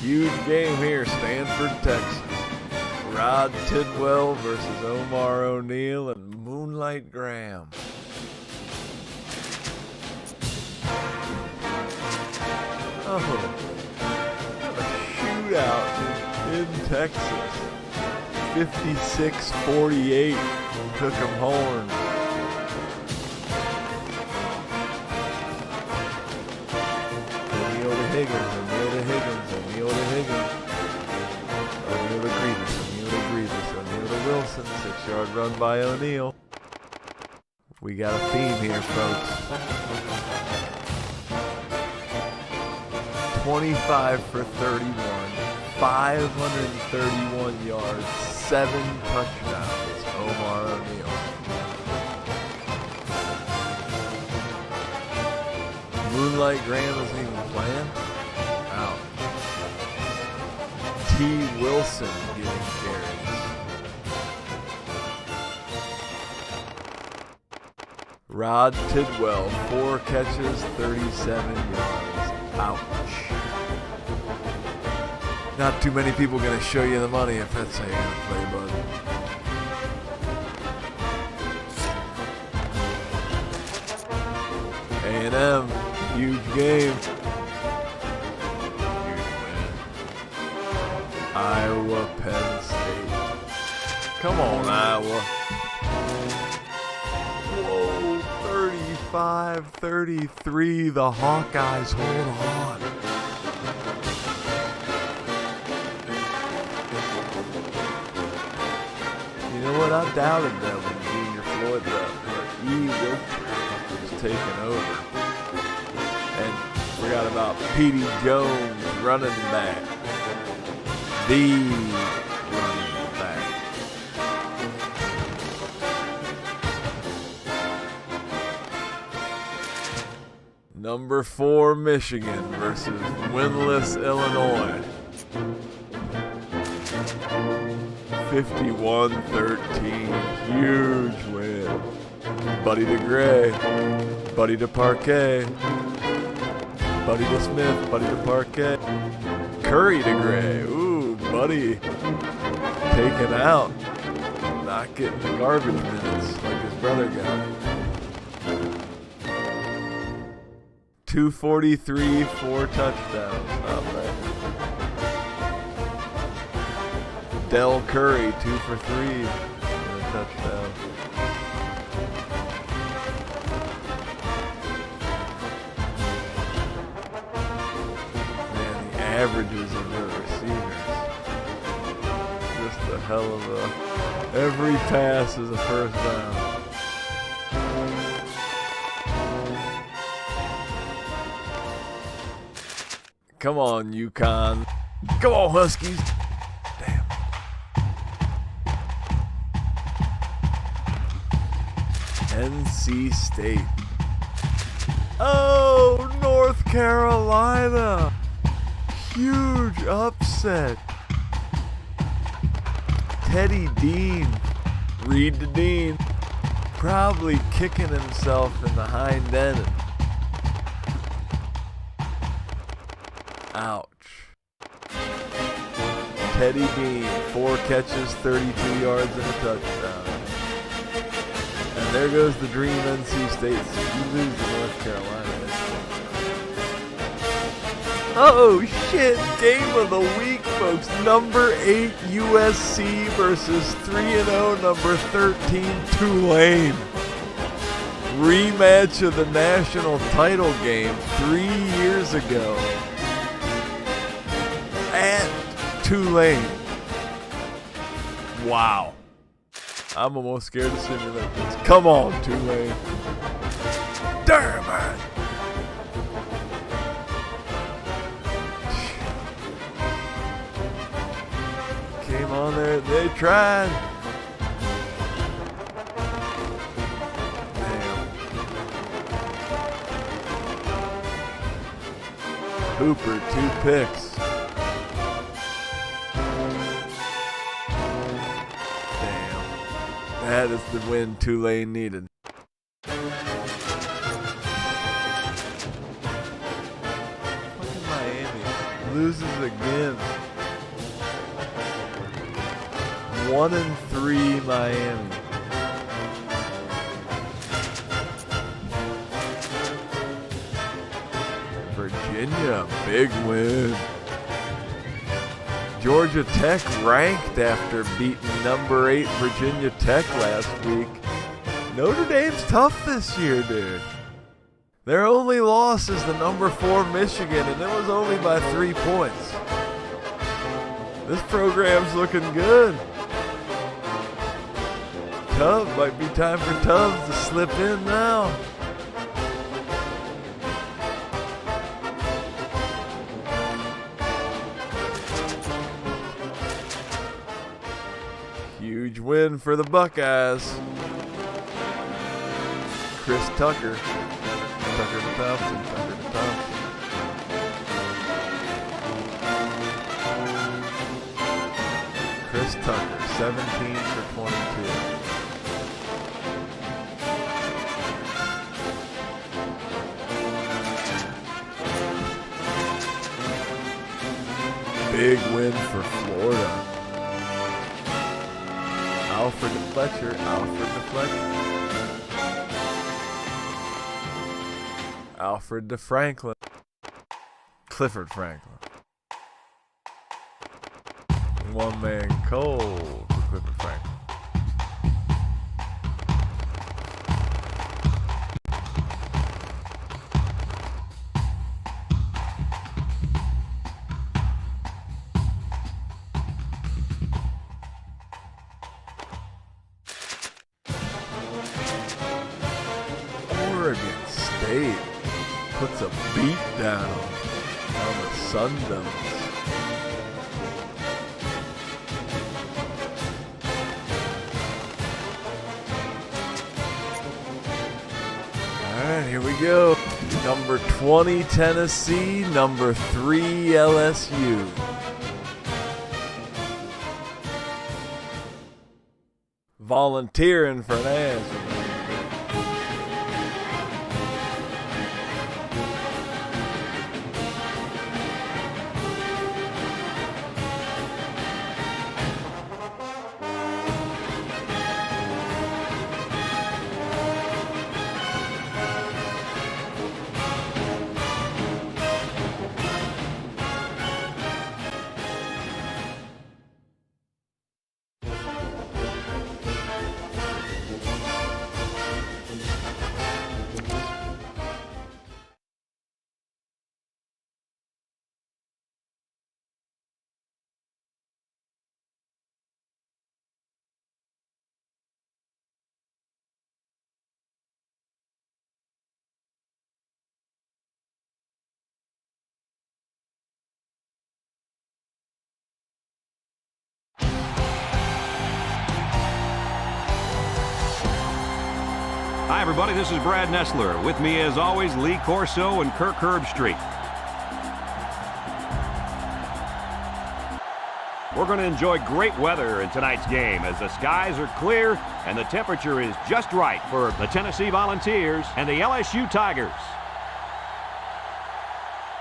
Huge game here, Stanford, Texas. Rod Tidwell versus Omar O'Neill and Moonlight Graham. Oh, what a shootout in Texas. 56-48 took him home. O'Neill to Higgins, O'Neill to Higgins, O'Neill to Higgins. O'Neill to Grievous, O'Neill to Grievous, O'Neill to Wilson. 6-yard run by O'Neill. We got a theme here, folks. 25 for 31, 531 yards, 7 touchdowns, Omar O'Neill. Moonlight Graham isn't even playing. Ouch. T. Wilson getting carries. Rod Tidwell, 4 catches, 37 yards. Ouch. Not too many people going to show you the money if that's how you're going to play, bud. A&M, huge game. Huge win. Iowa, Penn State. Come on, Iowa. Whoa, 35-33. The Hawkeyes hold on. You know what? I doubted them when Junior Floyd left, but E. Wiltshire was taking over. And forgot about Petey Jones, running back. The running back. Number 4 Michigan versus winless Illinois. 51-13, huge win. Buddy to Gray, Buddy to Parquet, Buddy to Smith, Buddy to Parquet, Curry to Gray. Ooh, Buddy taken out, not getting the garbage minutes like his brother got. 243, 4 touchdowns, not bad. Del Curry, 2 for 3, and a touchdown. Man, the averages of their receivers. Just a hell of a... Every pass is a first down. Come on, UConn. Come on, Huskies. NC State. Oh, North Carolina. Huge upset. Teddy Dean, Reed to Dean, probably kicking himself in the hind end. Ouch. Teddy Dean, 4 catches, 32 yards and a touchdown. And there goes the dream, NC State. You lose to North Carolina. Oh shit, game of the week, folks. Number 8 USC versus 3-0 number 13 Tulane. Rematch of the national title game 3 years ago at Tulane. Wow. I'm almost scared to simulate this. Come on, Tulane. Damn it. Came on there. They tried. Damn. Hooper, 2 picks. That is the win Tulane needed. Fucking Miami. loses again. 1-3 Miami. Virginia, big win. Georgia Tech ranked after beating number 8 Virginia Tech last week. Notre Dame's tough this year, dude. Their only loss is the number 4 Michigan, and it was only by 3 points. This program's looking good. Tubbs, might be time for Tubbs to slip in now. Huge win for the Buckeyes. Chris Tucker. Tucker to Thompson. Tucker to Thompson. Chris Tucker, 17 for 22. Big win for Florida. Alfred to Fletcher. Alfred to Fletcher. Alfred to Franklin. Clifford Franklin. One man cold for Clifford Franklin. Oregon State puts a beat down on the Sun Devils. Alright, here we go. Number 20 Tennessee, number 3 LSU. Volunteering for an answer. Hi, everybody. This is Brad Nessler. With me, as always, Lee Corso and Kirk Herbstreit. We're going to enjoy great weather in tonight's game as the skies are clear and the temperature is just right for the Tennessee Volunteers and the LSU Tigers.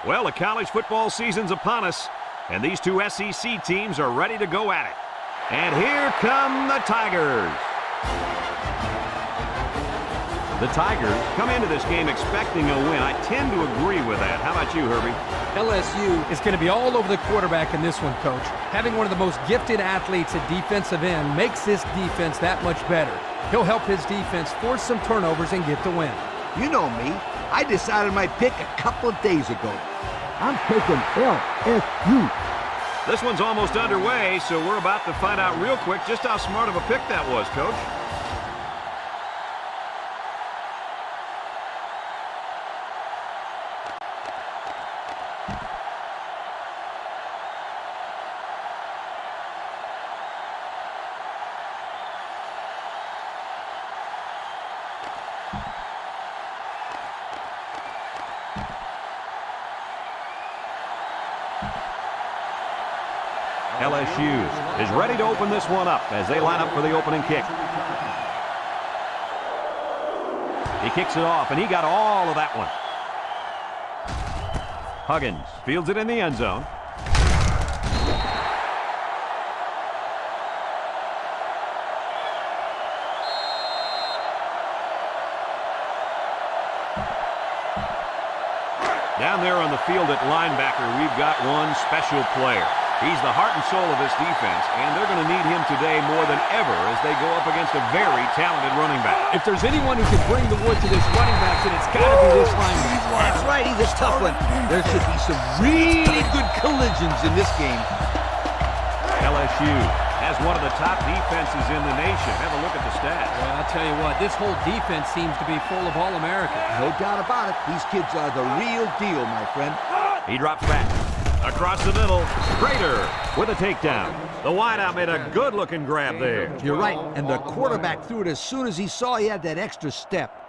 Well, the college football season's upon us, and these two SEC teams are ready to go at it. And here come the Tigers. The Tigers come into this game expecting a win. I tend to agree with that. How about you, Herbie? LSU is going to be all over the quarterback in this one, Coach. Having one of the most gifted athletes at defensive end makes this defense that much better. He'll help his defense force some turnovers and get the win. You know me. I decided my pick a couple of days ago. I'm taking LSU. This one's almost underway, so we're about to find out real quick just how smart of a pick that was, Coach. LSU is ready to open this one up as they line up for the opening kick. He kicks it off, and he got all of that one. Huggins fields it in the end zone. Down there on the field at linebacker, we've got one special player. He's the heart and soul of this defense, and they're going to need him today more than ever as they go up against a very talented running back. If there's anyone who can bring the wood to this running back, then it's got to be this linebacker. That's right, he's a tough one. There should be some really good collisions in this game. LSU has one of the top defenses in the nation. Have a look at the stats. Well, I'll tell you what, this whole defense seems to be full of All-Americans. No doubt about it. These kids are the real deal, my friend. He drops back. Across the middle, Prater with a takedown. The wideout made a good-looking grab there. You're right, and the quarterback threw it as soon as he saw he had that extra step.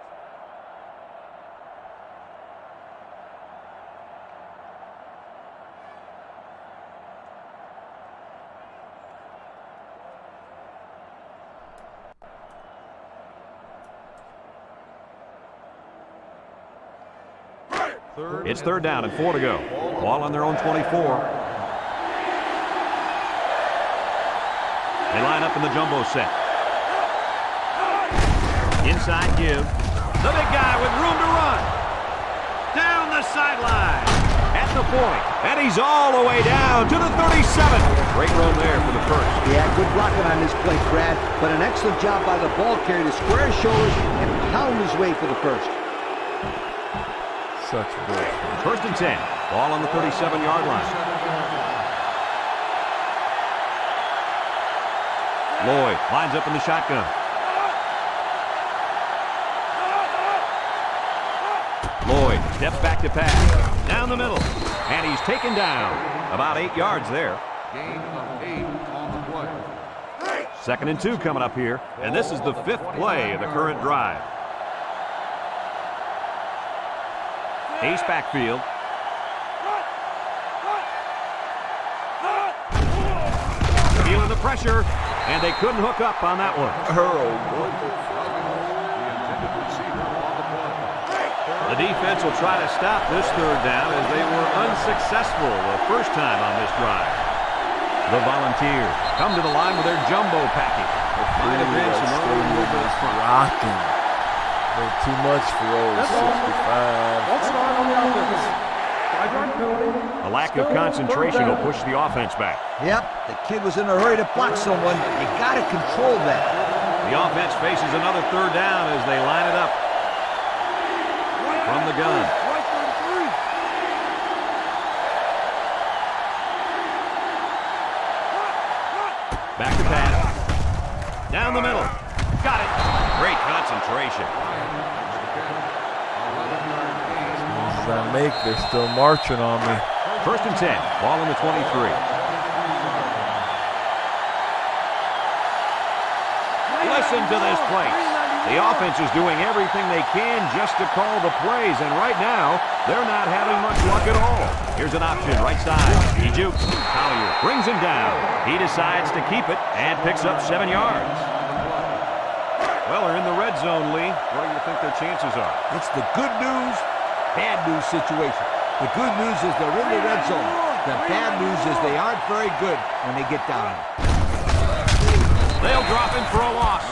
It's third down and 4 to go. Ball on their own 24. They line up in the jumbo set. Inside give. The big guy with room to run. Down the sideline. At the point. And he's all the way down to the 37. Great run there for the first. Yeah, good blocking on this play, Brad. But an excellent job by the ball carrier to square his shoulders and pound his way for the first. Such bullshit. First and 10. Ball on the 37-yard line. Lloyd lines up in the shotgun. Lloyd steps back to pass. Down the middle. And he's taken down. About 8 yards there. Gain of 8 on the play. Second and 2 coming up here. And this is the 5th play of the current drive. Ace backfield. Feeling the pressure, and they couldn't hook up on that one. The defense will try to stop this third down as they were unsuccessful the first time on this drive. The Volunteers come to the line with their jumbo package. Might have been some early movements from Rocking. A little too much for old 65. A lack of concentration will push the offense back. Yep, the kid was in a hurry to block someone. You got to control that. The offense faces another third down as they line it up from the gun. Back to pass. Down the middle. Got it. Great concentration. As I make, they're still marching on me. First and 10. Ball in the 23. Listen to this place. The offense is doing everything they can just to call the plays, and right now, they're not having much luck at all. Here's an option, right side. He jukes. Collier brings him down. He decides to keep it and picks up 7 yards. Well, they're in the red zone, Lee. What do you think their chances are? It's the good news, bad news situation. The good news is they're in the red zone. The bad news is they aren't very good when they get down. They'll drop him for a loss.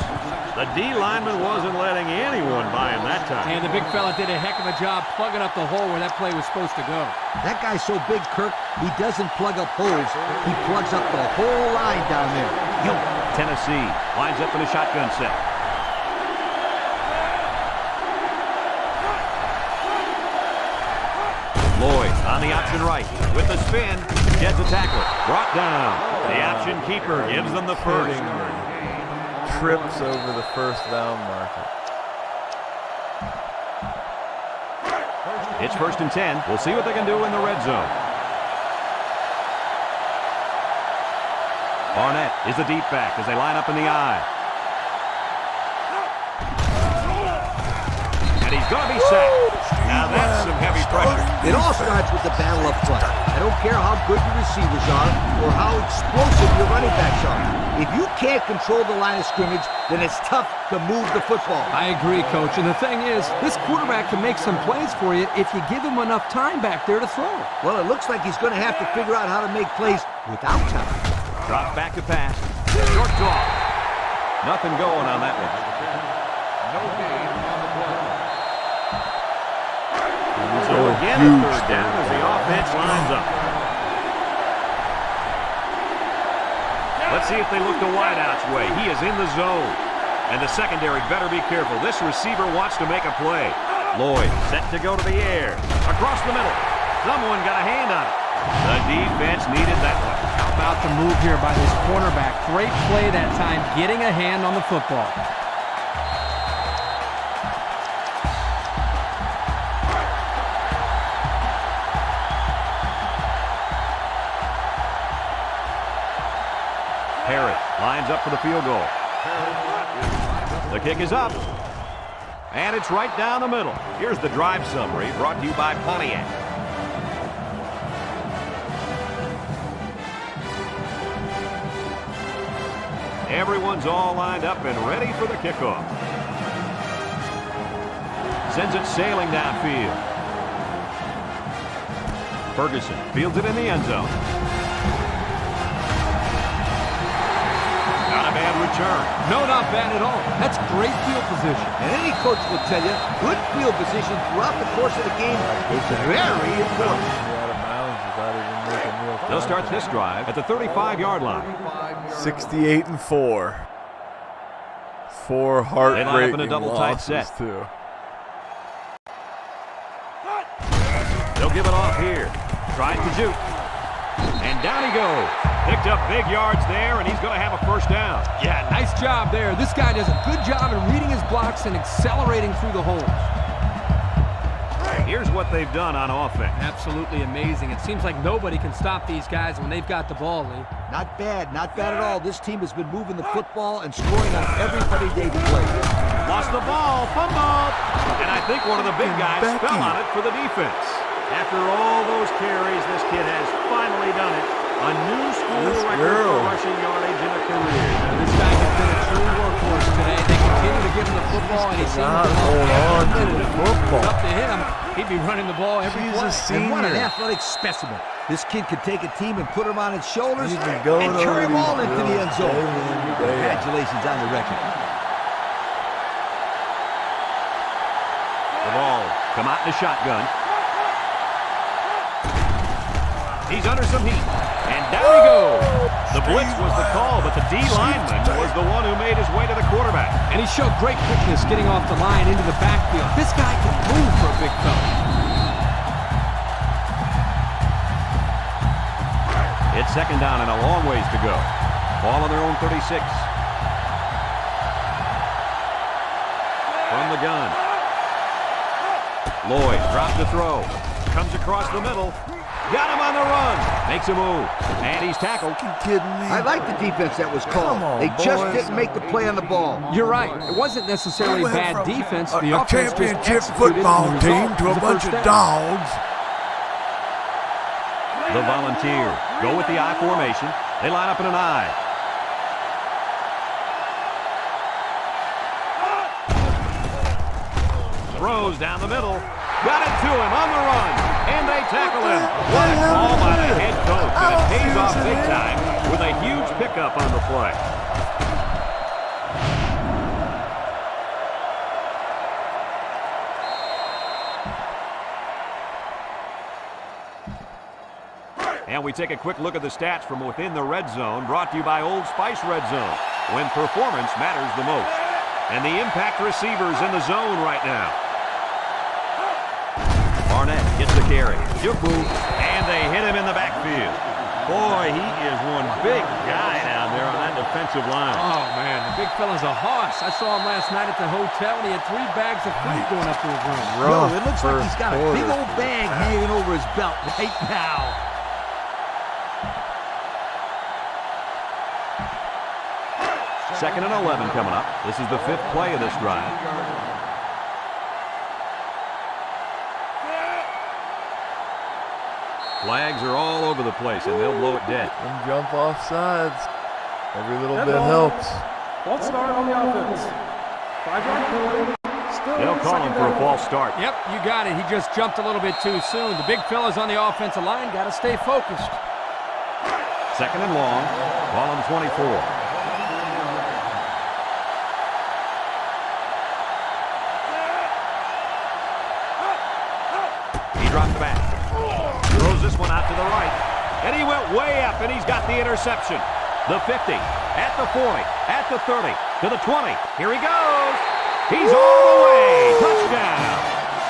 The D lineman wasn't letting anyone by him that time. And the big fella did a heck of a job plugging up the hole where that play was supposed to go. That guy's so big, Kirk, he doesn't plug up holes. He plugs up the whole line down there. Yo. Tennessee lines up in a shotgun set. Lloyd on the option right with the spin. Gets a tackle. Brought down. The option keeper gives them the first. Trips over the first down marker. It's first and 10. We'll see what they can do in the red zone. Barnett is the deep back as they line up in the I. And he's going to be sacked. Now that's some heavy pressure. It all starts with the battle up front. I don't care how good your receivers are or how explosive your running backs are. If you can't control the line of scrimmage, then it's tough to move the football. I agree, Coach. And the thing is, this quarterback can make some plays for you if you give him enough time back there to throw. Well, it looks like he's going to have to figure out how to make plays without time. Drop back to pass. Short draw. Nothing going on that one. No gain on the play. So a Again, Huge third down as the offense lines up. Let's see if they look the wideout's way. He is in the zone. And the secondary better be careful. This receiver wants to make a play. Lloyd set to go to the air. Across the middle. Someone got a hand on it. The defense needed that one. How about the move here by this cornerback? Great play that time, getting a hand on the football. Harris lines up for the field goal. The kick is up. And it's right down the middle. Here's the drive summary brought to you by Pontiac. Everyone's all lined up and ready for the kickoff. Sends it sailing downfield. Ferguson fields it in the end zone. Not a bad return. No, not bad at all. That's great field position. And any coach will tell you, good field position throughout the course of the game is very important. They'll start this drive at the 35-yard line. 68-4. 4 They line up in a heartbreaking double-tight losses, set. too. They'll give it off here. Tries to juke. And down he goes. Picked up big yards there, and he's going to have a first down. Yeah, nice job there. This guy does a good job in reading his blocks and accelerating through the holes. Here's what they've done on offense. Absolutely amazing. It seems like nobody can stop these guys when they've got the ball, Lee. Not bad at all. This team has been moving the football and scoring on everybody they play. Lost the ball, fumbled. And I think one of the big guys fell on it for the defense. After all those carries, this kid has finally done it. A new school record for rushing yardage in a career. This guy has been a true workhorse today. They continue to give him the football, and he seems to hold on to the football. Up to him, he'd be running the ball every He's play. a senior. And what an athletic specimen. This kid could take a team and put him on his shoulders He's been and going carry over them all these into the end zone. day in, day out. Congratulations on the record. The ball come out in the shotgun. He's under some heat. And down he goes. The blitz was the call, but the D lineman was the one who made his way to the quarterback. And he showed great quickness getting off the line into the backfield. This guy can move for a big fella. It's second down and a long ways to go. Ball on their own 36. From the gun. Lloyd drops the throw. Comes across the middle. Got him on the run. Makes a move. And he's tackled. You kidding me? I like the defense that was called. Come on, They just boys. didn't make the play on the ball. You're right. It wasn't necessarily bad defense. The a offense just championship executed, football and the team result to a was bunch first of down. dogs. The Volunteers go with the I formation. They line up in an I. Throws down the middle. Got it to him on the run. And they tackle him. What a call by the head coach. And it pays off big time with a huge pickup on the play. And we take a quick look at the stats from within the red zone, brought to you by Old Spice Red Zone, when performance matters the most. And the impact receivers in the zone right now. Barnett gets the carry. Juku, and they hit him in the backfield. Boy, he is one big guy down there on that defensive line. Oh, man, the big fella's a hoss. I saw him last night at the hotel, and he had 3 bags of food going up to his room. Yo, it looks like he's got a big quarter. old bag hanging over his belt right now. Second and 11 coming up. This is the 5th play of this drive. Flags are all over the place, and they'll blow it dead. And jump off sides. Every little bit helps. False start on the offense. 5-yard penalty. Still They'll call him for a false start. Yep, you got it. He just jumped a little bit too soon. The big fella's on the offensive line. Got to stay focused. Second and long. Ball on 24. He drops back. Throws this one out to the right. And he went way up, and he's got the interception. The 50, at the 40, at the 30, to the 20. Here he goes. He's all the way. Touchdown.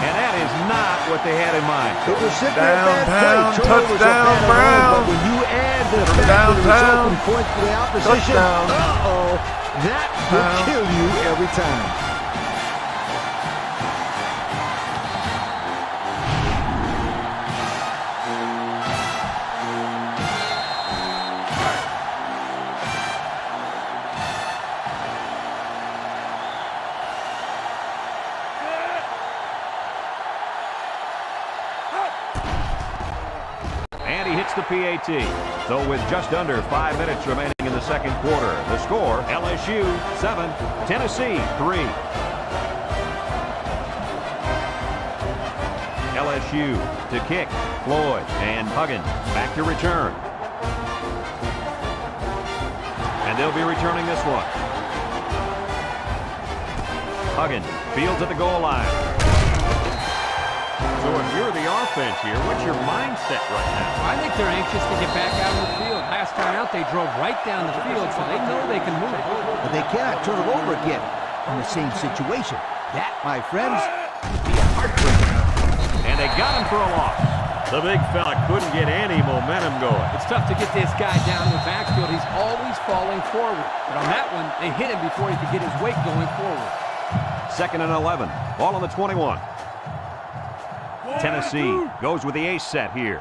And that is not what they had in mind. It was simply a bad play. Touchdown, Brown. But when you add the fact that the resulting point to the opposition, uh-oh, that will kill you every time. And he hits the PAT. So with just under 5 minutes remaining in the second quarter, the score, LSU 7, Tennessee 3. LSU to kick, Floyd and Huggins back to return. And they'll be returning this one. Huggins fields at the goal line. So if you're the offense here, what's your mindset right now? I think they're anxious to get back out on the field. Last time out, they drove right down the field, so they know they can move it. But they cannot turn it over again in the same situation. That, my friends, would be a heartbreak. And they got him for a loss. The big fella couldn't get any momentum going. It's tough to get this guy down in the backfield. He's always falling forward. But on that one, they hit him before he could get his weight going forward. 2nd and 11. Ball on the 21. Tennessee goes with the ace set here.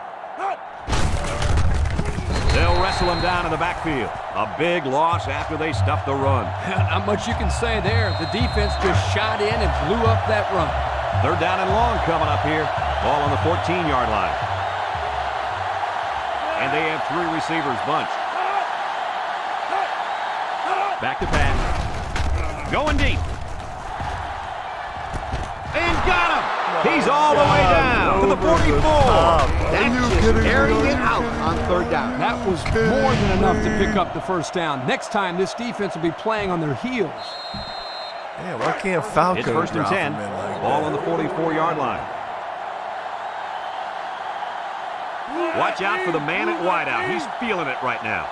They'll wrestle him down in the backfield. A big loss after they stuffed the run. Not much you can say there. The defense just shot in and blew up that run. 3rd down and long coming up here. Ball on the 14-yard line. And they have 3 receivers bunched. Back to pass. Going deep. And got him! He's all the way down to the 44. That's just airing it out on 3rd down. That was more than enough to pick up the first down. Next time, this defense will be playing on their heels. Yeah, why can't Falco It's 1st and 10. Ball on the 44-yard line. Watch out for the man at wideout. He's feeling it right now.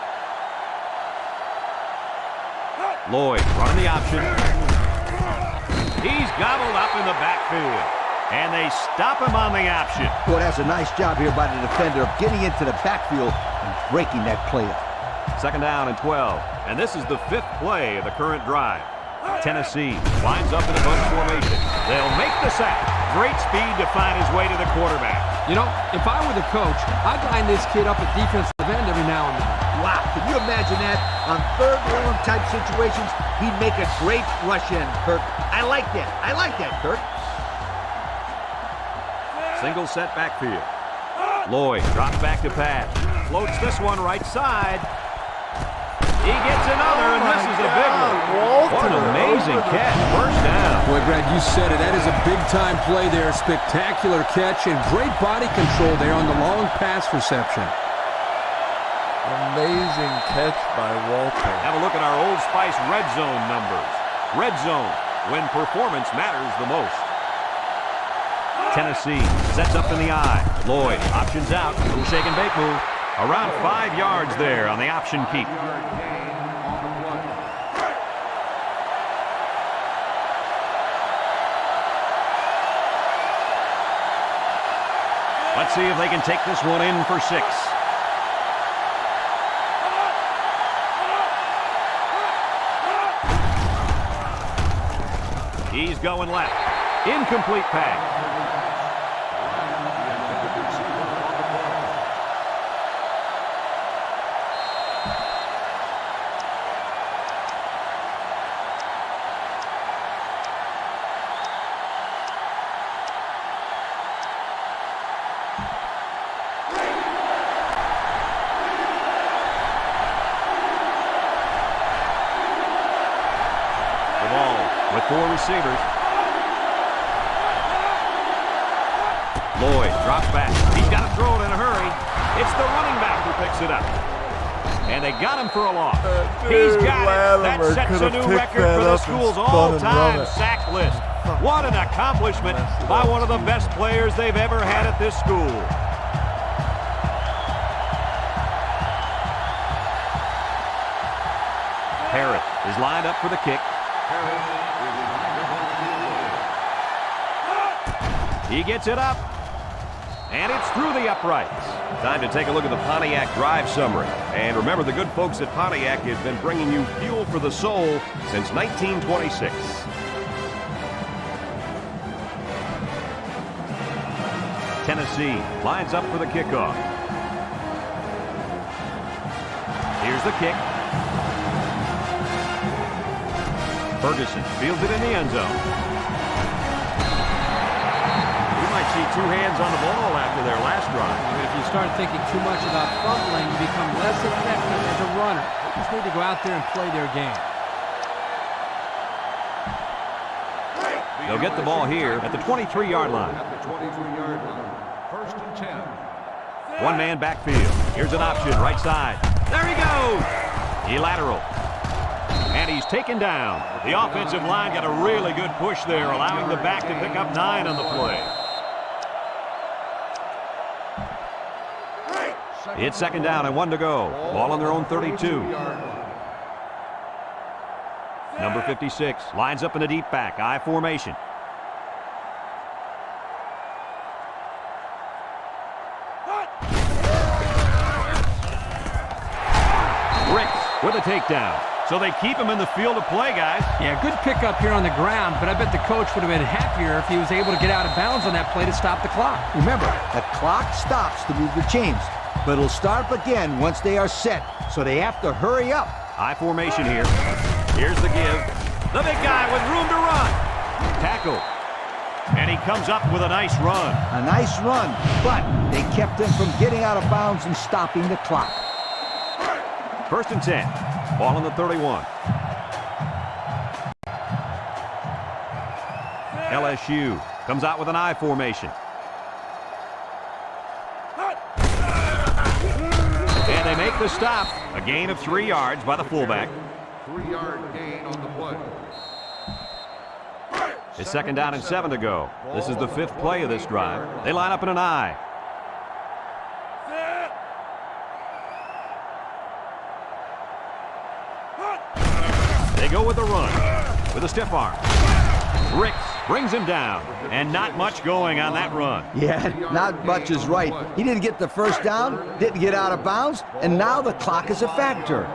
Lloyd running the option. He's gobbled up in the backfield. And they stop him on the option. Boy, that's a nice job here by the defender of getting into the backfield and breaking that play up. 2nd down and 12. And this is the 5th play of the current drive. Tennessee lines up in a bunch formation. They'll make the sack. Great speed to find his way to the quarterback. You know, if I were the coach, I'd line this kid up at defensive end every now and then. Wow, can you imagine that? On 3rd down type situations, he'd make a great rush in, Kirk. I like that. I like that, Kirk. Single set backfield. Lloyd drops back to pass. Floats this one right side. He gets another, and this is a big one. What an amazing catch. 1st down. Boy, Brad, you said it. That is a big-time play there. Spectacular catch and great body control there on the long pass reception. Amazing catch by Walter. Have a look at our Old Spice Red Zone numbers. Red Zone, when performance matters the most. Tennessee sets up in the eye. Lloyd options out. Little shake and bake move. Around 5 yards there on the option keep. Let's see if they can take this one in for 6. He's going left. Incomplete pass. With 4 receivers. Lloyd drops back. He's got to throw it in a hurry. It's the running back who picks it up. And they got him for a loss. He's got it. That sets a new record for the school's all-time sack list. What an accomplishment by one of the best players they've ever had at this school. Harris is lined up for the kick. He gets it up, and it's through the uprights. Time to take a look at the Pontiac drive summary. And remember, the good folks at Pontiac have been bringing you fuel for the soul since 1926. Tennessee lines up for the kickoff. Here's the kick. Ferguson fields it in the end zone. You might see two hands on the ball after their last drive. If you start thinking too much about fumbling, you become less effective as a runner. You just need to go out there and play their game. They'll get the ball here at the 23-yard line. At the 23-yard line. 1st and 10. One-man backfield. Here's an option, right side. There he goes! He lateral. And he's taken down. The offensive line got a really good push there, allowing the back to pick up 9 on the play. It's 2nd down and 1 to go. Ball on their own 32. Number 56 lines up in the deep back, I formation. Ricks with a takedown. So they keep him in the field of play, guys. Yeah, good pickup here on the ground, but I bet the coach would have been happier if he was able to get out of bounds on that play to stop the clock. Remember, the clock stops to move the chains, but it'll start up again once they are set, so they have to hurry up. I formation here. Here's the give. The big guy with room to run. Tackle. And he comes up with a nice run. A nice run, but they kept him from getting out of bounds and stopping the clock. 1st and 10. Ball on the 31. LSU comes out with an I formation. And they make the stop. A gain of 3 yards by the fullback. 3-yard gain on the play. It's 2nd down and 7 to go. This is the 5th play of this drive. They line up in an I. They go with the run, with a stiff arm. Ricks brings him down, and not much going on that run. Yeah, not much is right. He didn't get the 1st down, didn't get out of bounds, and now the clock is a factor.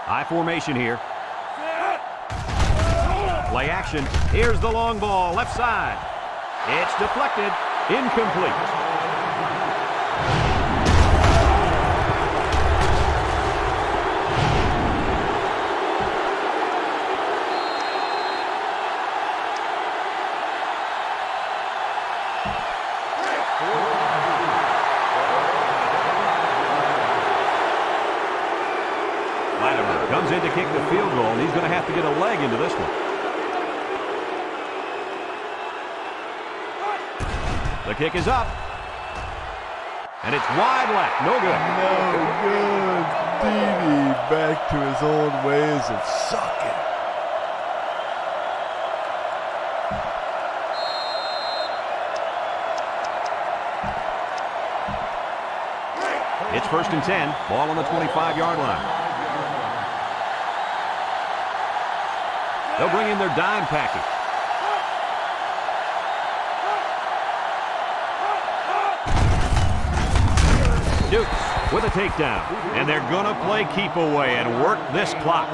I formation here. Play action. Here's the long ball, left side. It's deflected, incomplete. Comes in to kick the field goal, and he's going to have to get a leg into this one. The kick is up. And it's wide left. No good. No good. Dede back to his old ways of sucking. It's 1st and 10. Ball on the 25-yard line. They'll bring in their dime package. Dukes with a takedown. And they're going to play keep away and work this clock.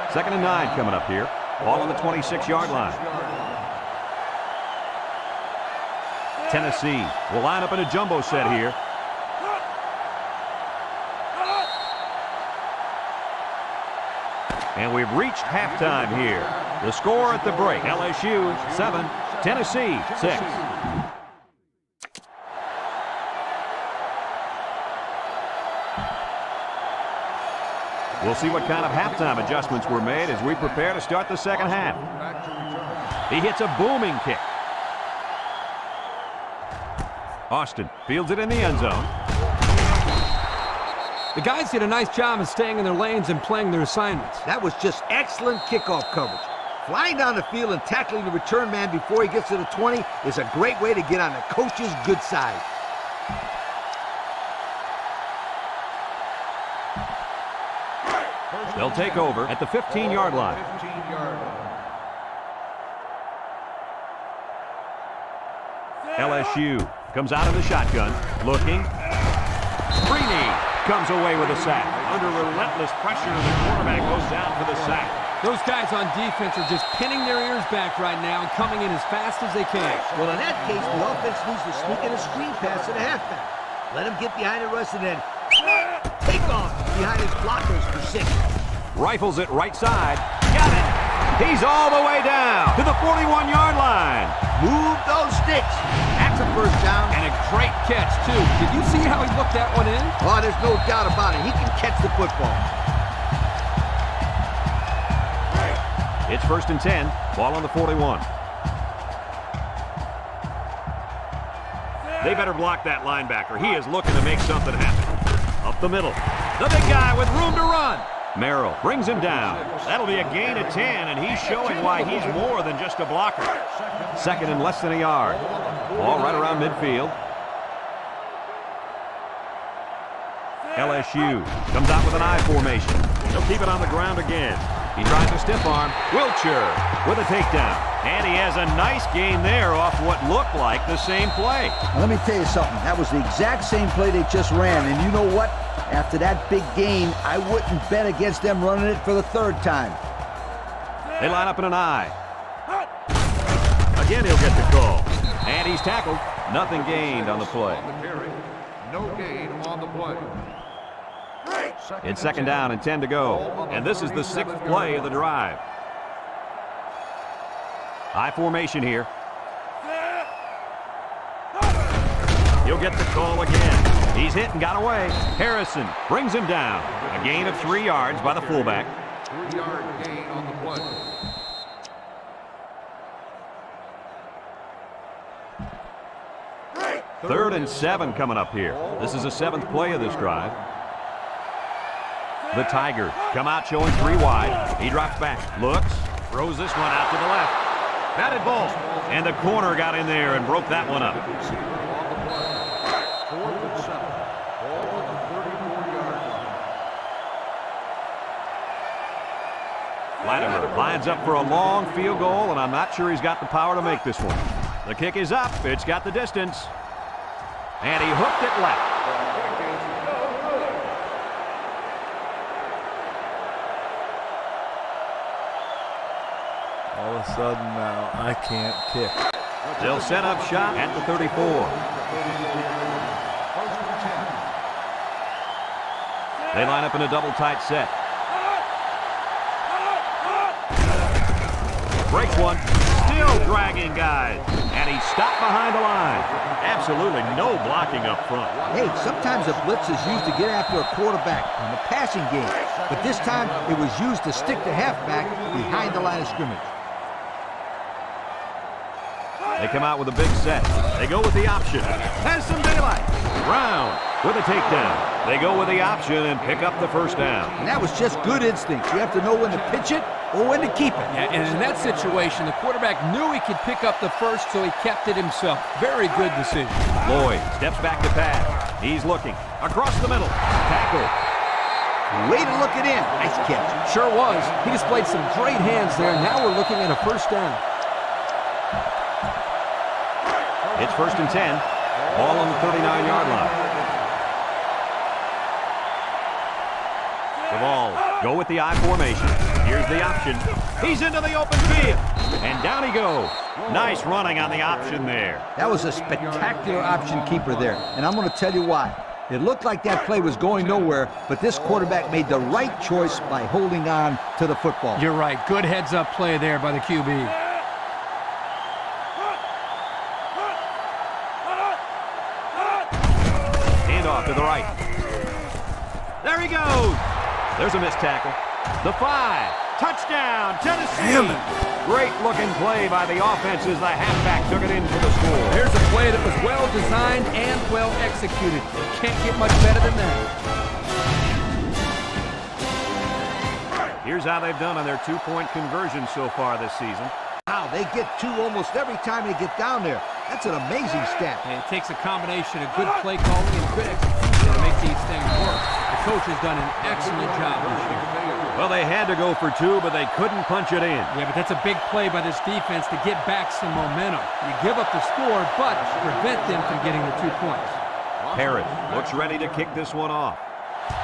2nd and 9 coming up here. Ball on the 26-yard line. Tennessee will line up in a jumbo set here. And we've reached halftime here. The score at the break, LSU 7, Tennessee 6. We'll see what kind of halftime adjustments were made as we prepare to start the 2nd half. He hits a booming kick. Austin fields it in the end zone. The guys did a nice job of staying in their lanes and playing their assignments. That was just excellent kickoff coverage. Flying down the field and tackling the return man before he gets to the 20 is a great way to get on the coach's good side. They'll take over at the 15-yard line. 15-yard line. LSU comes out of the shotgun, looking. Freeney comes away with a sack. Under relentless pressure, the quarterback goes down for the sack. Those guys on defense are just pinning their ears back right now and coming in as fast as they can. Well, in that case, the offense needs to sneak in a screen pass to the halfback. Let him get behind the rush and then take off behind his blockers for 6. Rifles it right side. Got it. He's all the way down to the 41-yard line. Move those sticks. That's a first down. And a great catch, too. Did you see how he looked that one in? Oh, there's no doubt about it. He can catch the football. It's 1st and 10. Ball on the 41. They better block that linebacker. He is looking to make something happen. Up the middle. The big guy with room to run. Merrill brings him down. That'll be a gain of 10, and he's showing why he's more than just a blocker. 2nd and less than a yard. Ball right around midfield. LSU comes out with an I formation. He'll keep it on the ground again. He tries a stiff arm. Wiltshire with a takedown. And he has a nice gain there off what looked like the same play. Now, let me tell you something. That was the exact same play they just ran. And you know what? After that big gain, I wouldn't bet against them running it for the 3rd time. They line up in an I. Again, he'll get the call. And he's tackled. Nothing gained on the play. On the carry. No gain on the play. It's 2nd down and 10 to go. And this is the 6th play of the drive. I formation here. He'll get the call again. He's hit and got away. Harrison brings him down. A gain of 3 yards by the fullback. 3-yard gain on the play. Third and 7 coming up here. This is the 7th play of this drive. The Tigers come out showing 3 wide. He drops back, looks, throws this one out to the left. Batted ball. And the corner got in there and broke that one up. 4th and 7. Ball on the 34-yard line. Latimer lines up for a long field goal, and I'm not sure he's got the power to make this one. The kick is up. It's got the distance. And he hooked it left. All of a sudden now, I can't kick. They'll set up shop at the 34. They line up in a double tight set. Breaks one. Still dragging guys. And he's stopped behind the line. Absolutely no blocking up front. Hey, sometimes a blitz is used to get after a quarterback in the passing game. But this time, it was used to stick the halfback behind the line of scrimmage. They come out with a big set. They go with the option. Has some daylight. Brown with a takedown. They go with the option and pick up the 1st down. And that was just good instinct. You have to know when to pitch it or when to keep it. Yeah, and in that situation, the quarterback knew he could pick up the 1st, so he kept it himself. Very good decision. Lloyd steps back to pass. He's looking. Across the middle. Tackle. Way to look it in. Nice catch. Sure was. He displayed some great hands there. Now we're looking at a 1st down. It's 1st and 10. Ball on the 39-yard line. The ball. Go with the I formation. Here's the option. He's into the open field. And down he goes. Nice running on the option there. That was a spectacular option keeper there. And I'm going to tell you why. It looked like that play was going nowhere, but this quarterback made the right choice by holding on to the football. You're right. Good heads-up play there by the QB. Off to the right. There he goes. There's a missed tackle. The 5. Touchdown, Tennessee. Damn it. Great looking play by the offense as the halfback took it in for the score. Here's a play that was well designed and well executed. Can't get much better than that. Here's how they've done on their two-point conversion so far this season. Wow, they get two almost every time they get down there. That's an amazing stat. And it takes a combination of good play calling and good execution to make these things work. The coach has done an excellent job this year. Well, they had to go for two, but they couldn't punch it in. Yeah, but that's a big play by this defense to get back some momentum. You give up the score, but prevent them from getting the 2 points. Harris looks ready to kick this one off.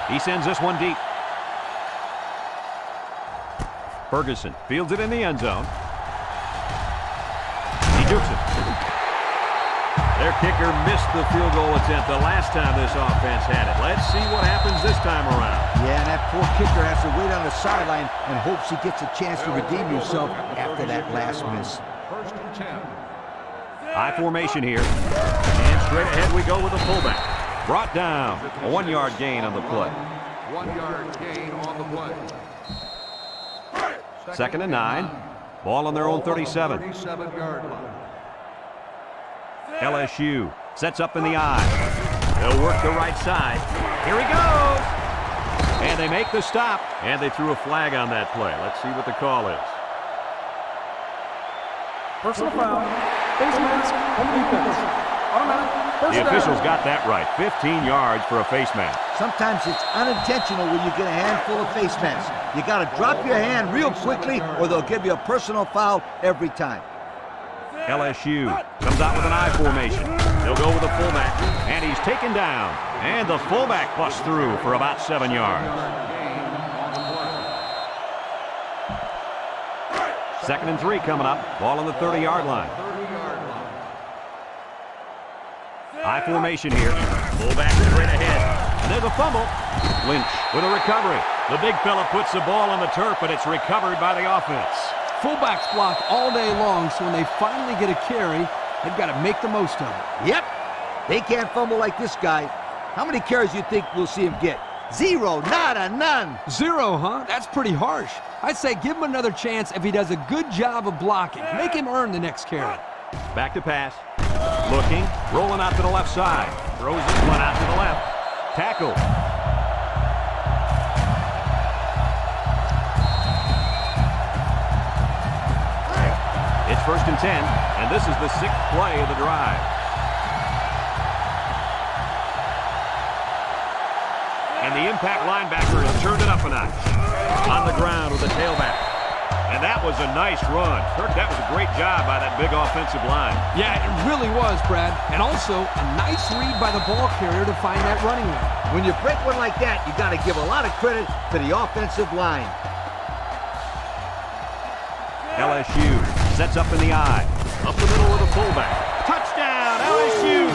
He sends this one deep. Ferguson fields it in the end zone. He jukes it. Their kicker missed the field goal attempt the last time this offense had it. Let's see what happens this time around. Yeah, and that poor kicker has to wait on the sideline and hopes he gets a chance to redeem himself after that last miss. First and 10. High formation here. And straight ahead we go with the fullback. Brought down. A 1-yard gain on the play. 1 yard gain on the play. Second and 9. Ball on their own 37. 37-yard line. LSU sets up in the eye. They'll work the right side. Here he goes. And they make the stop. And they threw a flag on that play. Let's see what the call is. Personal foul. Face mask on defense. Automatic. First The down. officials got that right. 15 yards for a face mask. Sometimes it's unintentional when you get a handful of face masks. You got to drop your hand real quickly or they'll give you a personal foul every time. LSU comes out with an I formation. They'll go with the fullback. And he's taken down. And the fullback busts through for about 7 yards. Second and 3 coming up. Ball on the 30-yard line. I formation here. Fullback straight ahead. And there's a fumble. Lynch with a recovery. The big fella puts the ball on the turf, but it's recovered by the offense. Fullbacks block all day long, so when they finally get a carry, they've got to make the most of it. Yep. They can't fumble like this guy. How many carries do you think we'll see him get? 0, nada, none. 0, huh? That's pretty harsh. I'd say give him another chance if he does a good job of blocking. Make him earn the next carry. Back to pass. Looking, rolling out to the left side. Throws this one out to the left. Tackle. It's first and 10, and this is the 6th play of the drive. And the impact linebacker has turned it up a notch. On the ground with the tailback. And that was a nice run. Kirk, that was a great job by that big offensive line. Yeah, it really was, Brad. And also a nice read by the ball carrier to find that running lane. When you break one like that, you got to give a lot of credit to the offensive line. LSU sets up in the eye. Up the middle with a fullback. Touchdown, LSU!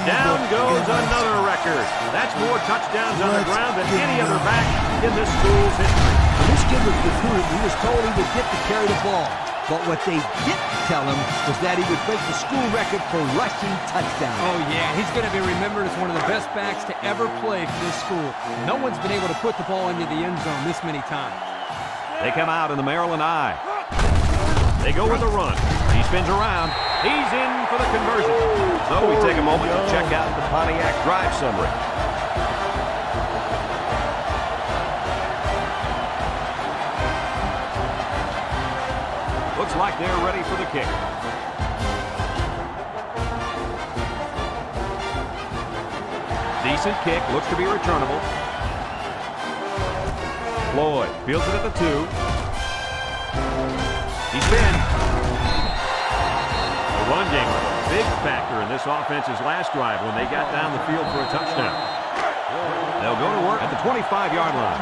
Down goes another record. That's more touchdowns on the ground than any other back in this school's history. When this kid was recruited, he was told he would get to carry the ball. But what they didn't tell him was that he would break the school record for rushing touchdowns. Oh, yeah, he's going to be remembered as one of the best backs to ever play for this school. No one's been able to put the ball into the end zone this many times. They come out in the Maryland eye. They go with the run. He spins around. He's in for the conversion. So we take a moment to check out the Pontiac drive summary. Looks like they're ready for the kick. Decent kick. Looks to be returnable. Floyd fields it at the 2. He's been. The run game was a big factor in this offense's last drive when they got down the field for a touchdown. They'll go to work at the 25-yard line.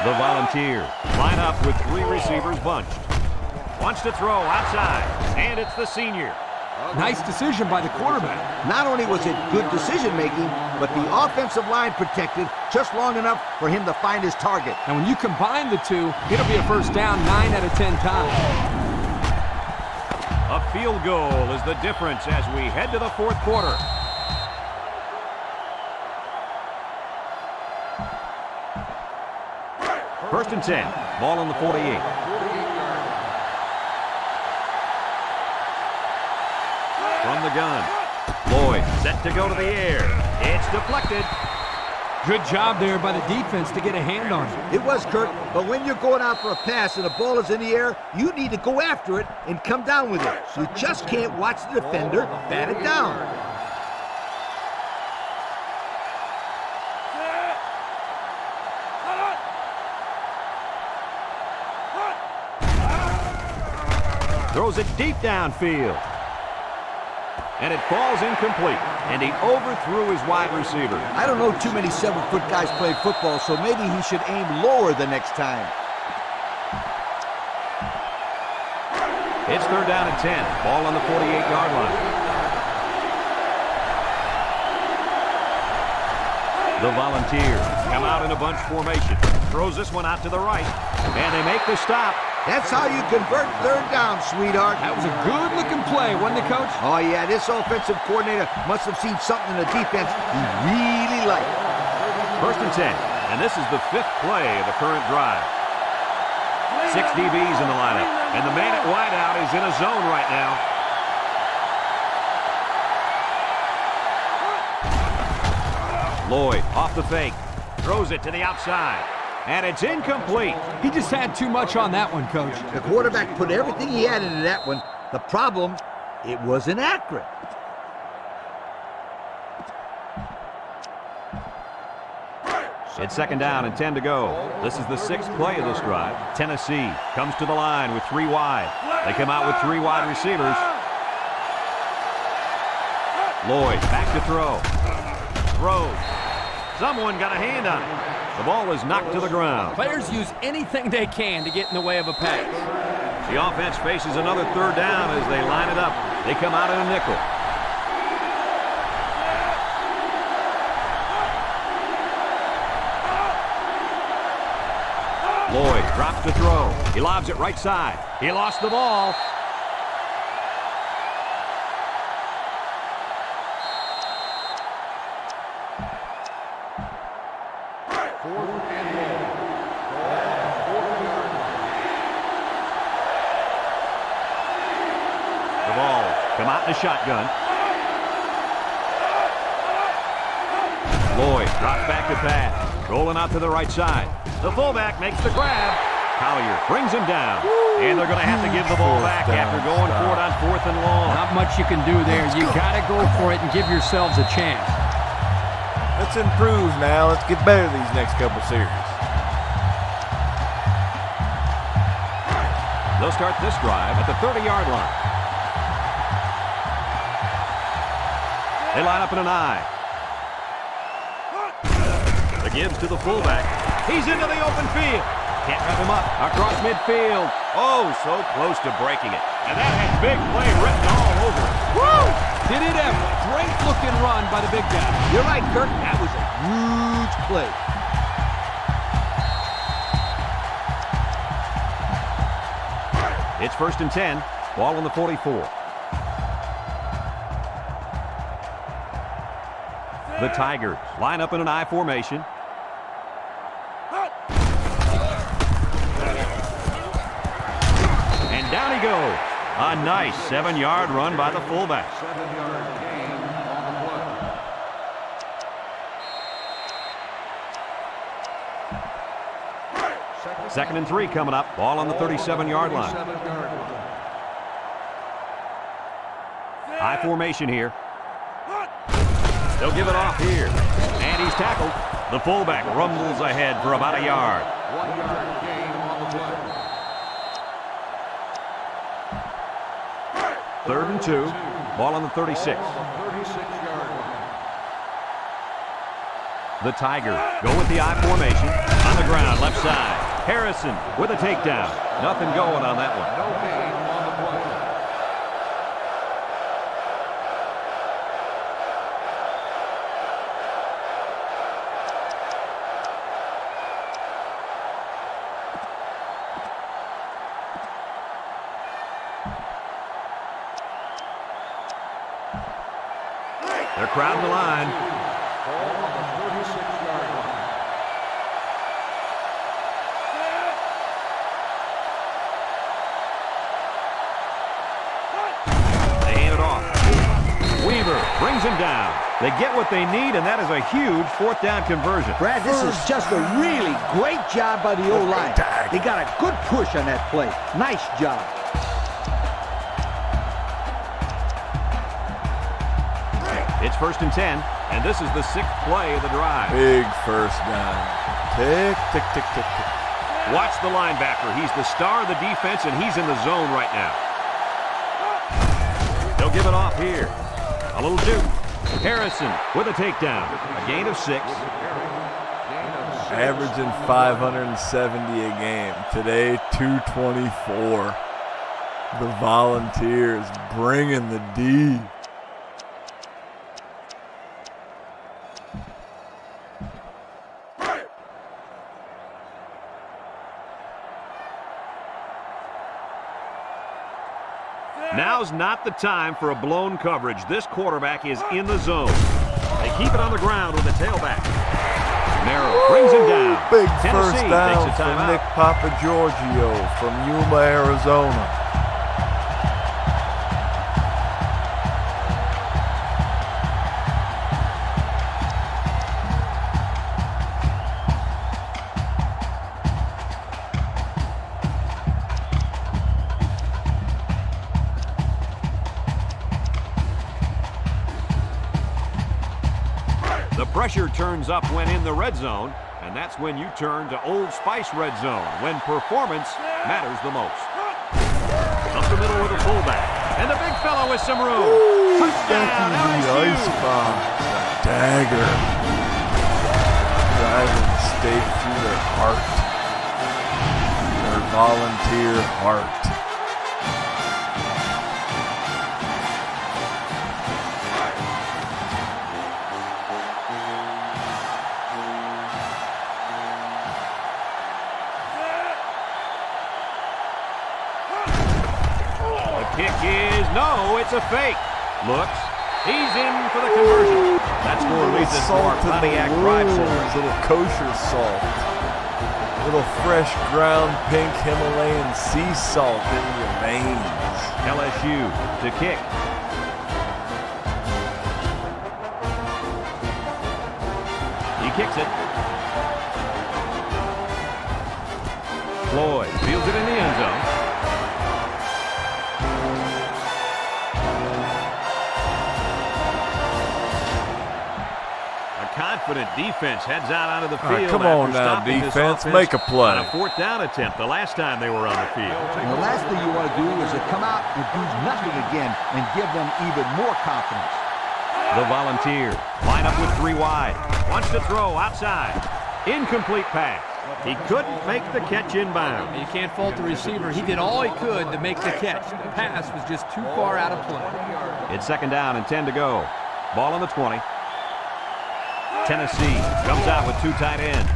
The Volunteers line up with 3 receivers bunched. Wants to throw outside, and it's the senior. Nice decision by the quarterback. Not only was it good decision-making, but the offensive line protected just long enough for him to find his target. And when you combine the two, it'll be a first down 9 out of 10 times. A field goal is the difference as we head to the 4th quarter. First and 10. Ball on the 48. From the gun. Lloyd set to go to the air. It's deflected. Good job there by the defense to get a hand on it. It was, Kurt, but when you're going out for a pass and the ball is in the air, you need to go after it and come down with it. You just can't watch the defender bat it down. Throws it deep downfield. And it falls incomplete. And he overthrew his wide receiver. I don't know too many 7-foot guys play football, so maybe he should aim lower the next time. It's 3rd down and 10. Ball on the 48-yard line. The Volunteers come out in a bunch formation. Throws this one out to the right. And they make the stop. That's how you convert 3rd down, sweetheart. That was a good-looking play, wasn't it, Coach? Oh, yeah, this offensive coordinator must have seen something in the defense he really liked. 1st and 10, and this is the 5th play of the current drive. 6 DBs in the lineup, and the man at wideout is in a zone right now. Lloyd off the fake, throws it to the outside. And it's incomplete. He just had too much on that one, Coach. The quarterback put everything he had into that one. The problem, it wasn't accurate. It's 2nd down and 10 to go. This is the 6th play of this drive. Tennessee comes to the line with 3 wide. They come out with 3 wide receivers. Lloyd back to throw. Throws. Someone got a hand on it. The ball is knocked to the ground. Players use anything they can to get in the way of a pass. The offense faces another 3rd down as they line it up. They come out in a nickel. Lloyd drops to throw. He lobs it right side. He lost the ball. Come out in a shotgun. Lloyd drops back to pass. Rolling out to the right side. The fullback makes the grab. Collier brings him down. And they're going to have to give the ball back after going for it on 4th and long. Not much you can do there. You got to go for it and give yourselves a chance. Let's improve now. Let's get better these next couple series. They'll start this drive at the 30-yard line. They line up in an I. The gives to the fullback. He's into the open field. Can't wrap him up. Across midfield. Oh, so close to breaking it. And that had big play written all over it. Woo! Did it ever. Great looking run by the big guy. You're right, Kirk. That was a huge play. It's 1st and 10. Ball on the 44. The Tigers line up in an I formation. And down he goes. A nice 7-yard run by the fullback. 7-yard gain on the play. 2nd and 3 coming up. Ball on the 37-yard line. I formation here. They'll give it off here. And he's tackled. The fullback rumbles ahead for about a yard. 1-yard gain on the play. 3rd and 2. Ball on the 36. 36-yard line. The Tigers go with the I formation. On the ground, left side. Harrison with a takedown. Nothing going on that one. No gain on the play. They're crowding the line. Ball on the 36-yard line. They hand it off. Weaver brings him down. They get what they need, and that is a huge fourth down conversion. Brad, this is just a really great job by the O-line. They got a good push on that play. Nice job. It's 1st and 10, and this is the 6th play of the drive. Big first down. Tick, tick, tick, tick, tick. Watch the linebacker. He's the star of the defense, and he's in the zone right now. They'll give it off here. A little juke. Harrison with a takedown. A gain of 6. Averaging 570 a game. Today, 224. The Volunteers bringing the D. Now's not the time for a blown coverage. This quarterback is in the zone. They keep it on the ground with a tailback. Merrill brings him down. Big Tennessee first down takes a for timeout. Nick Papagiorgio from Yuma, Arizona. The pressure turns up when in the red zone, and that's when you turn to Old Spice red zone, when performance matters the most. Up the middle with a fullback, and the big fellow with some room. Touchdown, The LSU. icebox. Dagger. Driving stake through their heart. Their Volunteer heart. Kick is, no, it's a fake. Looks, he's in for the conversion. That score leads us to our Salt in Pontiac the drive wounds, celebrate. little kosher salt. Little fresh ground pink Himalayan sea salt in your veins. LSU to kick. He kicks it. Floyd fields it in the end zone. Confident defense heads out onto the field. Come on after now, stopping this defense, offense make a play. on a 4th down attempt the last time they were on the field. And the last thing you want to do is to come out and do nothing again and give them even more confidence. The Volunteer line up with 3 wide. Wants to throw outside. Incomplete pass. He couldn't make the catch inbound. You can't fault the receiver. He did all he could to make the catch. The pass was just too far out of play. It's 2nd down and 10 to go. Ball on the 20. Tennessee comes out with 2 tight ends.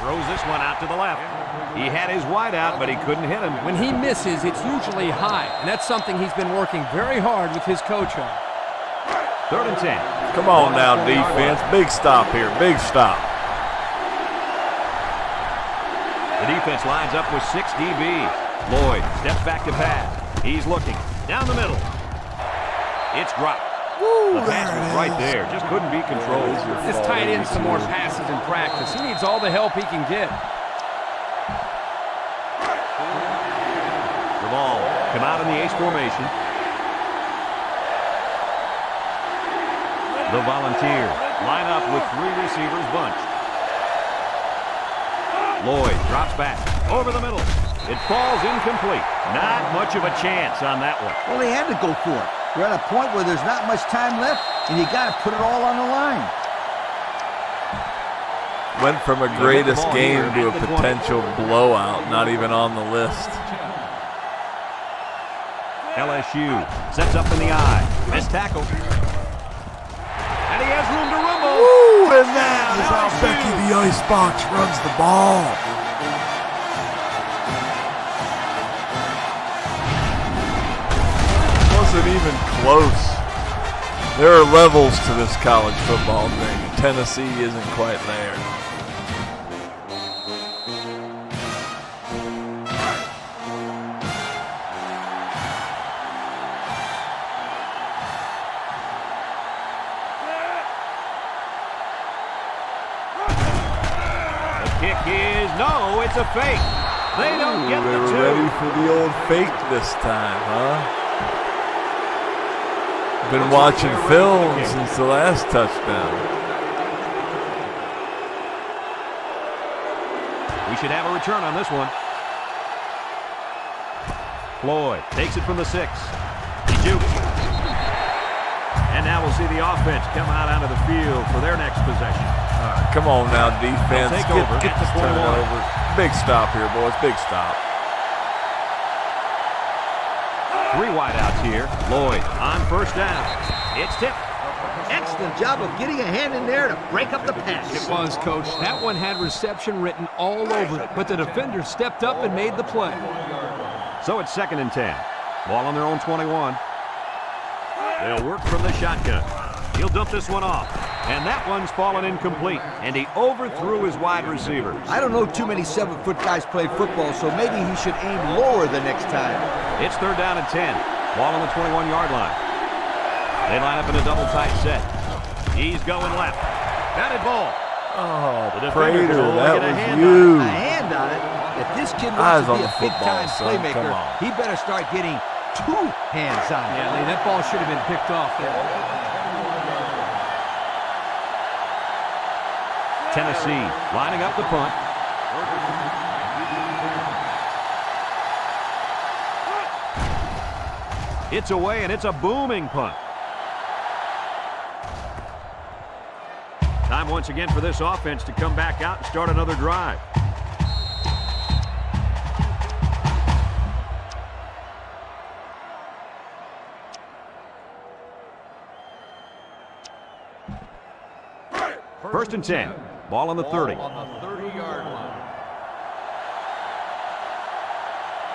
Throws this one out to the left. He had his wide out, but he couldn't hit him. When he misses, it's usually high, and that's something he's been working very hard with his coach on. 3rd and 10. Come on now, defense. Big stop here. Big stop. The defense lines up with 6 DBs. Lloyd steps back to pass. He's looking. Down the middle. It's dropped. The pass was right there. Just couldn't be controlled. Just tight in some more passes in practice. He needs all the help he can get. The ball come out in the ace formation. The Volunteers line up with 3 receivers bunched. Lloyd drops back over the middle. It falls incomplete. Not much of a chance on that one. Well, they had to go for it. We're at a point where there's not much time left, and you got to put it all on the line. Went from a greatest game to a potential blowout, not even on the list. LSU sets up in the eye. Missed tackle. And he has room to rumble. Ooh, and that is how Becky the Icebox runs the ball. Wasn't even close. There are levels to this college football thing. Tennessee isn't quite there. it's a fake. They don't get They the were two. ready for the old fake this time, huh? Been watching film since the last touchdown. We should have a return on this one. Floyd takes it from the 6. He jukes. And now we'll see the offense come out onto the field for their next possession. Come on now, defense. Take over Get at this the 21. turnover. Big stop here, boys. Big stop. 3 wideouts here. Lloyd on first down. It's tipped. Excellent job of getting a hand in there to break up the pass. It was, Coach. That one had reception written all over it, but the defender stepped up and made the play. So it's 2nd and 10. Ball on their own 21. They'll work from the shotgun. He'll dump this one off. And that one's fallen incomplete. And he overthrew his wide receiver. I don't know too many 7-foot guys play football, so maybe he should aim lower the next time. It's 3rd down and 10. Ball on the 21-yard line. They line up in a double tight set. He's going left. Batted ball. Oh, The defender Prater, can only that get a was hand huge. A hand on it. If this kid Eyes wants to be on the a football, big-time son. Come playmaker, on. he better start getting 2 hands on it. Yeah, Lee, that ball should have been picked off there. Tennessee lining up the punt. It's away, and it's a booming punt. Time once again for this offense to come back out and start another drive. First and 10. Ball on the 30.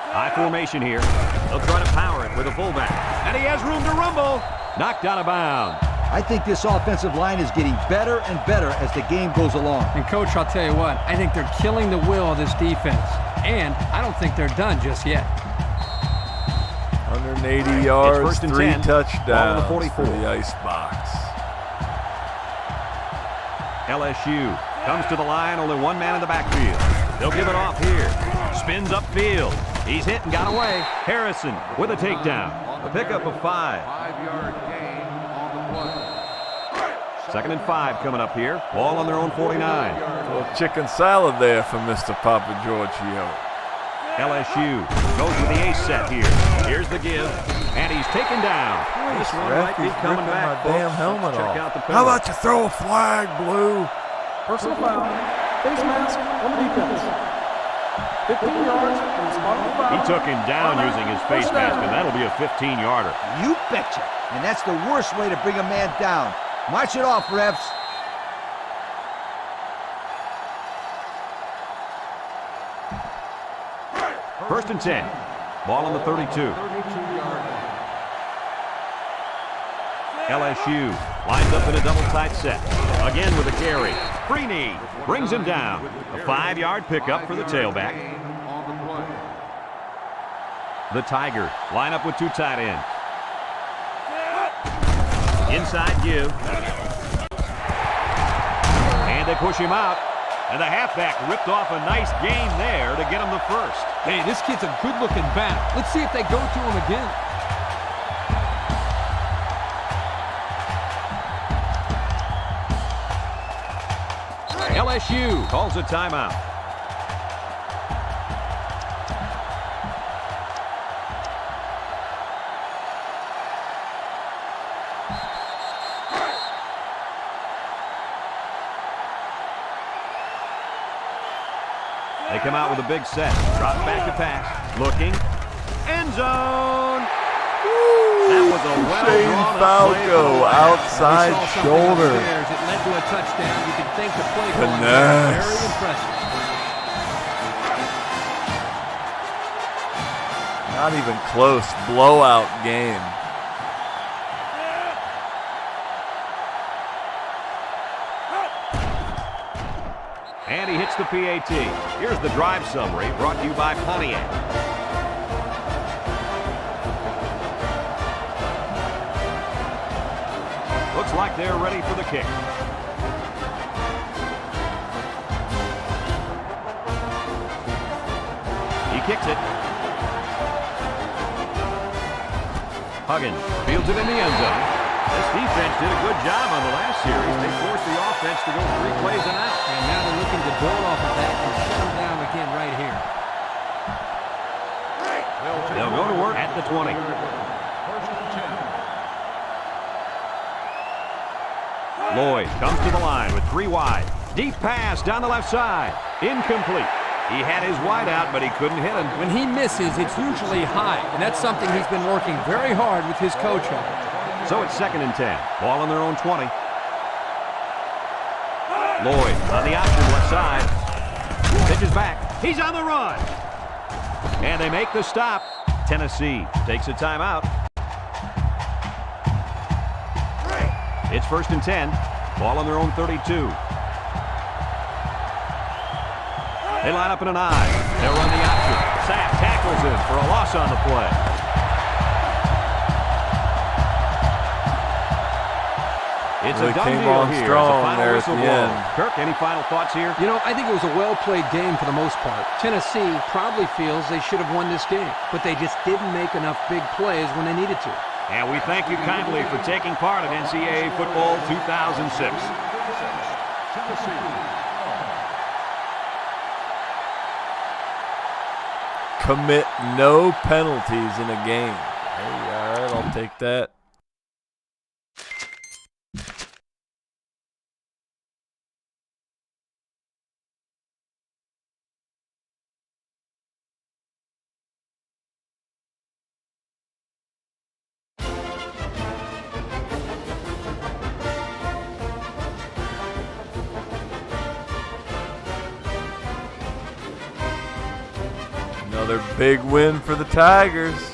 High formation here. They'll try to power it with a fullback. And he has room to rumble. Knocked out of bounds. I think this offensive line is getting better and better as the game goes along. And, Coach, I'll tell you what, I think they're killing the will of this defense. And I don't think they're done just yet. 180 yards, first and 3 10. touchdowns Ball on the 44. for the Icebox. LSU comes to the line, only one man in the backfield. They'll give it off here. Spins upfield. He's hit and got away. Harrison with a takedown. A pickup of 5. 5-yard gain on the play. 2nd and 5 coming up here. Ball on their own 49. A little chicken salad there from Mr. Papa Giorgio. LSU goes with the ace set here. Here's the give, and he's taken down. This one might be He's coming ripping back, my folks. damn helmet Let's check off. out the How penalty. about you throw a flag, Blue? Personal foul. Face mask on the defense. 15 yards from the spot of the foul. He took him down using his face mask, and that'll be a 15-yarder. You betcha. And that's the worst way to bring a man down. March it off, refs. First and 10. Ball on the 32. LSU lines up in a double tight set. Again with a carry. Freeney brings him down. A 5-yard pickup for the tailback. On the play. The Tigers line up with 2 tight ends. Inside give. And they push him out. And the halfback ripped off a nice gain there to get him the first. Hey, this kid's a good-looking back. Let's see if they go to him again. LSU calls a timeout. They come out with a big set. Drop back to pass. Looking. End zone. That was a Shane well-drawn Falco outside We saw something shoulder. upstairs. It led to a touchdown. You can think the play calling was Finesse. very impressive. Not even close. Blowout game. And he hits the PAT. Here's the drive summary brought to you by Pontiac. Looks like they're ready for the kick. kicks it. Huggins fields it in the end zone. This defense did a good job on the last series. They forced the offense to go 3 plays and out. And now they're looking to build off of that and shut them down again right here. They'll go to work at the 20. Lloyd comes to the line with 3 wide. Deep pass down the left side. Incomplete. He had his wide out, but he couldn't hit him. When he misses, it's usually high, and that's something he's been working very hard with his coach on. So it's 2nd and 10. Ball on their own 20. Lloyd on the option left side. Pitches back. He's on the run. And they make the stop. Tennessee takes a timeout. It's 1st and 10. Ball on their own 32. They line up in an I. They'll run the option. Sapp tackles him for a loss on the play. It's Really a done came deal on here. strong As the final there at whistle the blows. end. Kirk, any final thoughts here? You know, I think it was a well-played game for the most part. Tennessee probably feels they should have won this game, but they just didn't make enough big plays when they needed to. And we thank you kindly for taking part in NCAA Football 2006. Commit no penalties in a game. Hey, all right, I'll take that. Another big win for the Tigers.